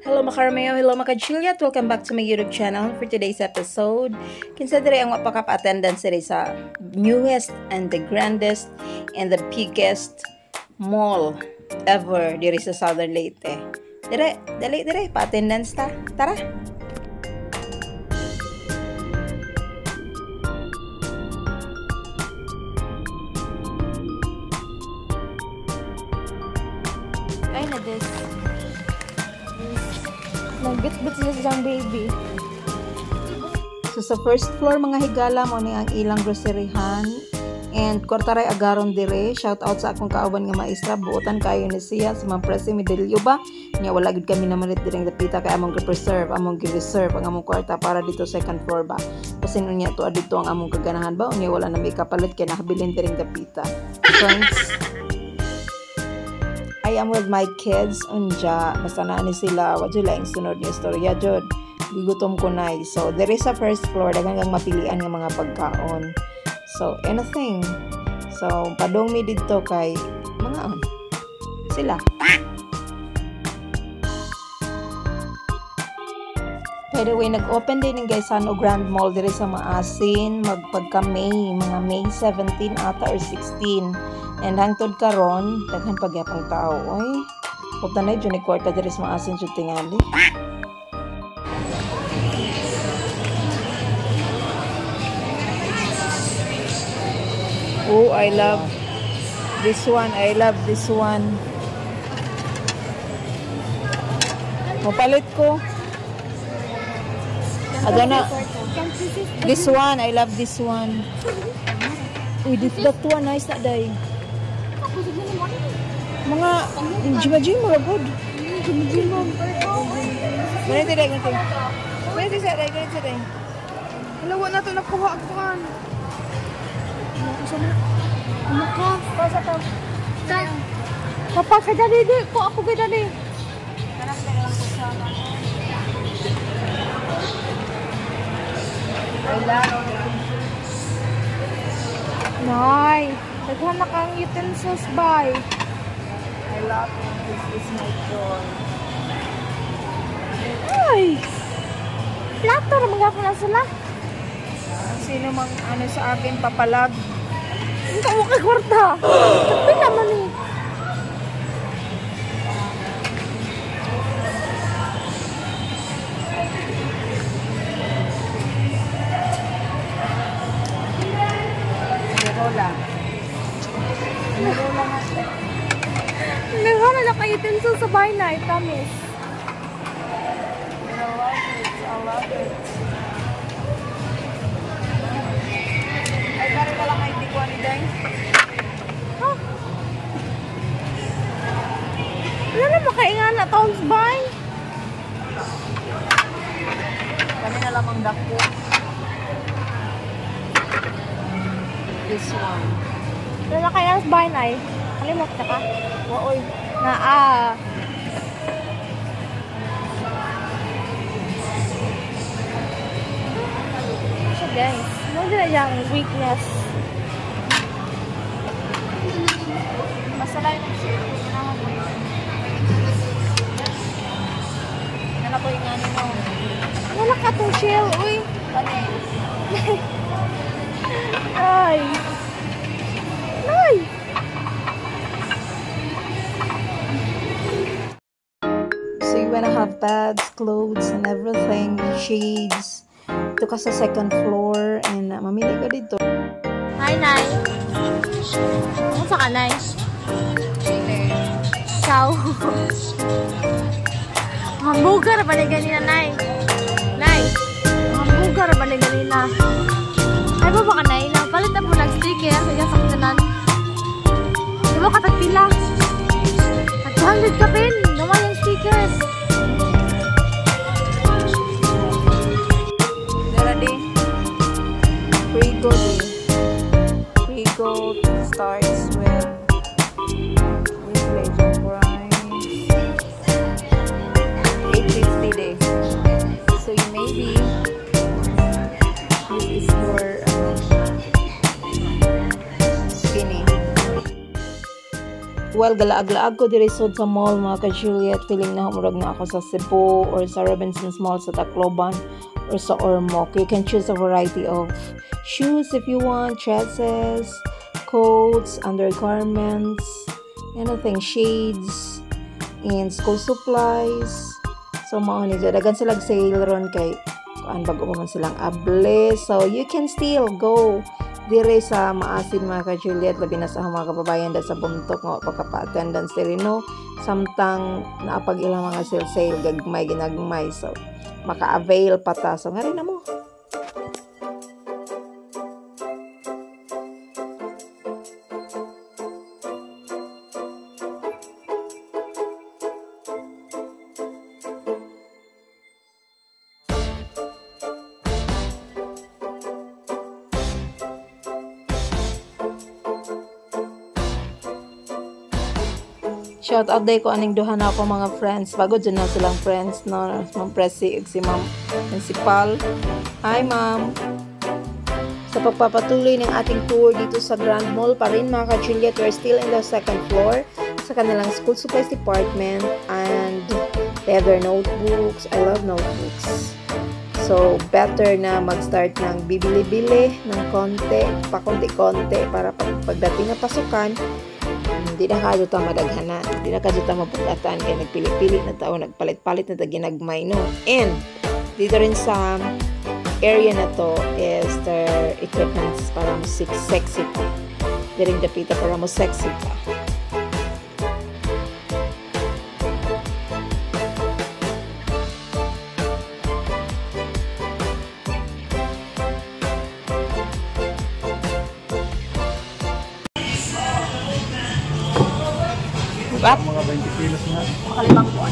Hello Makarmeo, hello Makachiliat, welcome back to my YouTube channel. For today's episode, consider ang wapakap attendance sa newest and the grandest and the biggest mall ever diri sa Southern Leyte. Dali, pa-attendance ta. Tara! Ay na this. Nagbit-bit sila sa isang baby. So sa first floor mga higala mo ni ang ilang groceryhan and kwartaray agaron dire. Shout out sa akong kauban nga maestra, buotan kayo ni siya sa mga Presi Medellio ba. Nya wala gid kami namalit direng dapita kay among gi-preserve, among gi-reserve ang among kwarta para dito second floor ba. Kasi unya to adito ang among kaganahan ba, unya wala na may kapalit kay nahabilin direng dapita. Friends, I am with my kids unja basta na ni sila wa jud laing sunod ni istorya jud gigutom ko na. So there is a first floor daghang kang mapilian nga mga pagkaon, so anything. So padong mi didto kay mga sila. By the way, nag-open din ng guys o Grand Mall dire sa Maasin magpagka May, mga May 17 ata or 16. And hangtod karon daghan pagyapang tao. Oy, puta na jud ni kwarta dire sa Maasin jud tingali. Oh, I love this one. I love this one. Mapalit ko. Agana. This one, I love this one. Uy, that one nice na day. Mga jima-jim mga good. Ganito day, ganito. Ganito sa day, ganito day. Halawa na ito nakuha ako kan. Ano ka? Pasa to. Papa ka dali di. Ko ako ka dali. Kanak na lang ko sa Nay, daghan na kang utensils by. I love it. This is my joy. Ay! Plato na mga na sila. Sino mang ano sa akin papalag? Ang tawa ka kwarta. Tapi naman eh. Meron na kayo utensils sa bahay na, I promise. I love it. Ay, pare ka lang ay tikwa ni Day. Huh? Wala na makaingan na taon sa bahay. Kami na lamang dako. This one. Wala na kaya sa bahay na eh. Kalimot na ka? Waoy. Na siya guys. Ano na yung weakness? Masalay na siya. Yan ako yung ano mo. Wala ka itong shell, uy. Kani. Ay. Ay. So you wanna have bags, clothes, and everything, shades. Ito ka sa second floor and mamili ka dito. Hi, Nay. Ano sa ka, Nay? Chow. Hamburger ba na ganina, Nay? Nay, hamburger ba na ganina? Ay, ba ba ka, Nay? Palit na po nag-sticker sa saksanan. Di ba katagpila? At 200 ka pin. Naman yung stickers. Pre-gold starts with Legend Price 850 day. So you maybe this is your skinny. while galaag-laag ko diri sud sa mall mga ka-Juliet, feeling na humurag na ako sa Cebu or sa Robinsons Mall sa Tacloban or sa Ormoc. You can choose a variety of shoes if you want, dresses, coats, undergarments, anything, shades, and school supplies. So mao ni dagan sila sale ron kay kuan bago man silang able. So you can still go dire sa maasin mga ka-Juliet, labi na sa mga kababayan da sa buntok nga pagkapa-attendance diri no, samtang naapag ilang mga sale gagmay ginagmay, so maka-avail pa ta, so ngari na mo. Shout out day ko aning duha na ako mga friends. Bago dyan na silang friends, no? Ma'am Presi ug si Ma'am Principal. Hi, Ma'am. Sa pagpapatuloy ng ating tour dito sa Grand Mall pa rin mga ka-Juliet, we're still in the second floor sa kanilang school supplies department, and they have their notebooks. I love notebooks. So, better na mag-start ng bibili-bili ng konti, pakunti-konti para pagdating na pasukan, hindi na kayo ta madaghanan, hindi na kayo ta mapugatan, kaya nagpili-pili na tao, nagpalit-palit na ta ginagmay, no? And dito rin sa area na to is their equipments para mo sexy pa. Diring dapita para mo sexy pa. Mga 20 kilos na. Makalimang buwan.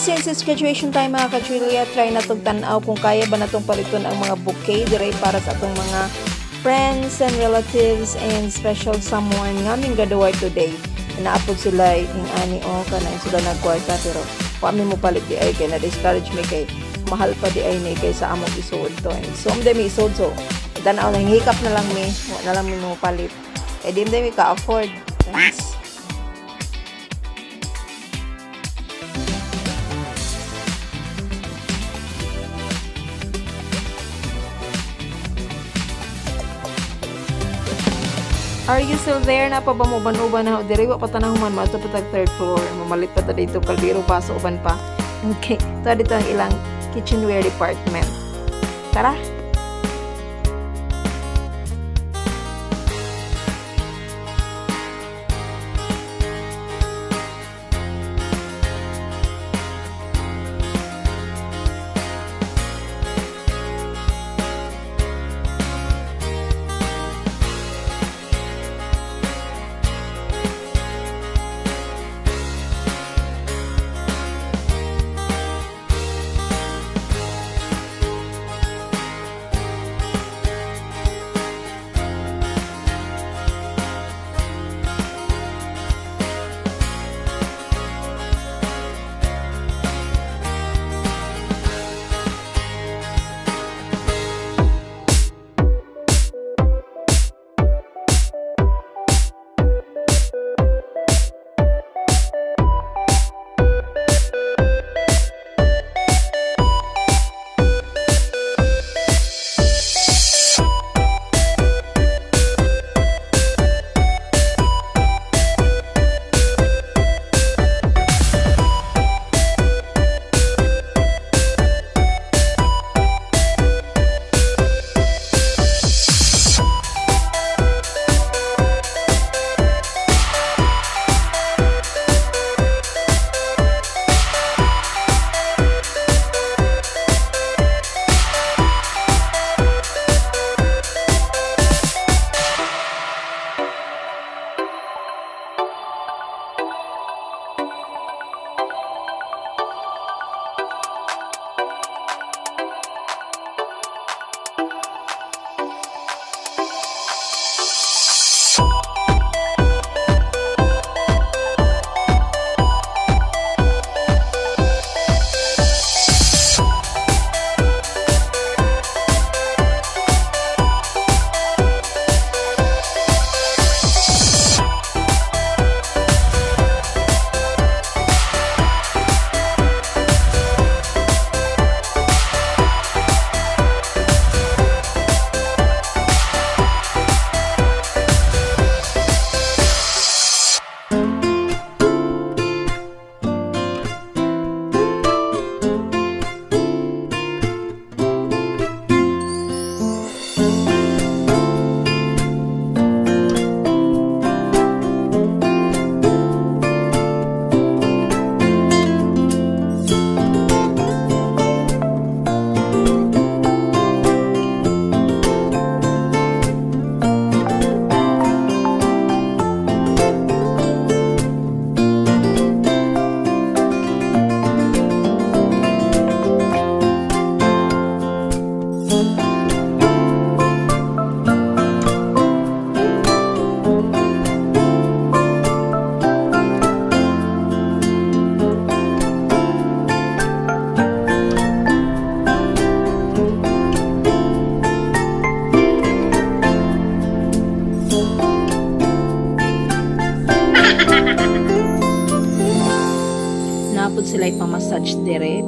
Since it's graduation time mga ka-Julia, try na itong tanaw kung kaya ba na itong paliton ang mga bouquet dire para sa itong mga friends and relatives and special someone nga aming graduate today. Naapod sila yung ani o kanang sila nagkwarta, pero kami mo palit di ay kay na-discourage me kay mahal pa di ay ni kay sa among isod to. And so mi isod, so tanaw nang hikap na lang mi, na lang mi mo palit. Eh di mi ka-afford. Thanks. Are you still there? Na pa ba mo uban-uban na? Diri wa pa tanang man mato pa tag third floor. Mamalit pa ta dito kaldero paso uban pa. Okay, to dito ang ilang kitchenware department. Tara. sila ipamassage dire.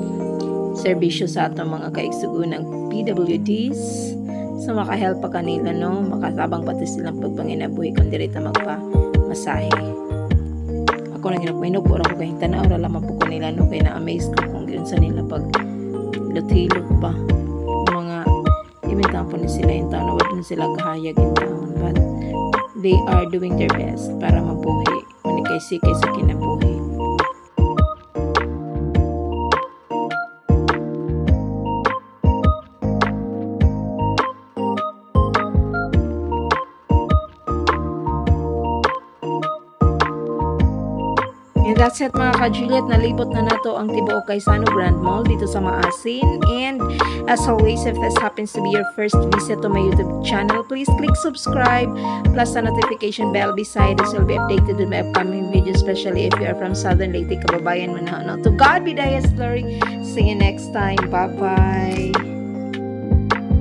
Serbisyo sa atong mga kaigsugunang PWDs. So makahelp pa kanila, no? Makatabang pati silang pagpanginabuhi kung direta magpa-masahe. Ako na ginagminog, orang ko kahing tanaw, lamang po ko nila, no? Kaya na-amaze ko kung yun sa nila pag hilot-hilot pa. Mga imitang po ni sila yung taon, nawad na sila kahayag yung taon. But they are doing their best para mabuhi. Manikay-sikay sa kinabuhi. And that's it mga ka-Juliet, nalibot na nato ang tibuok Kaysano Grand Mall dito sa Maasin. And as always, if this happens to be your first visit to my YouTube channel, please click subscribe plus the notification bell beside us. You'll be updated with my upcoming videos, especially if you are from Southern Leyte, kababayan mo na. To God be the highest glory. See you next time. Bye-bye.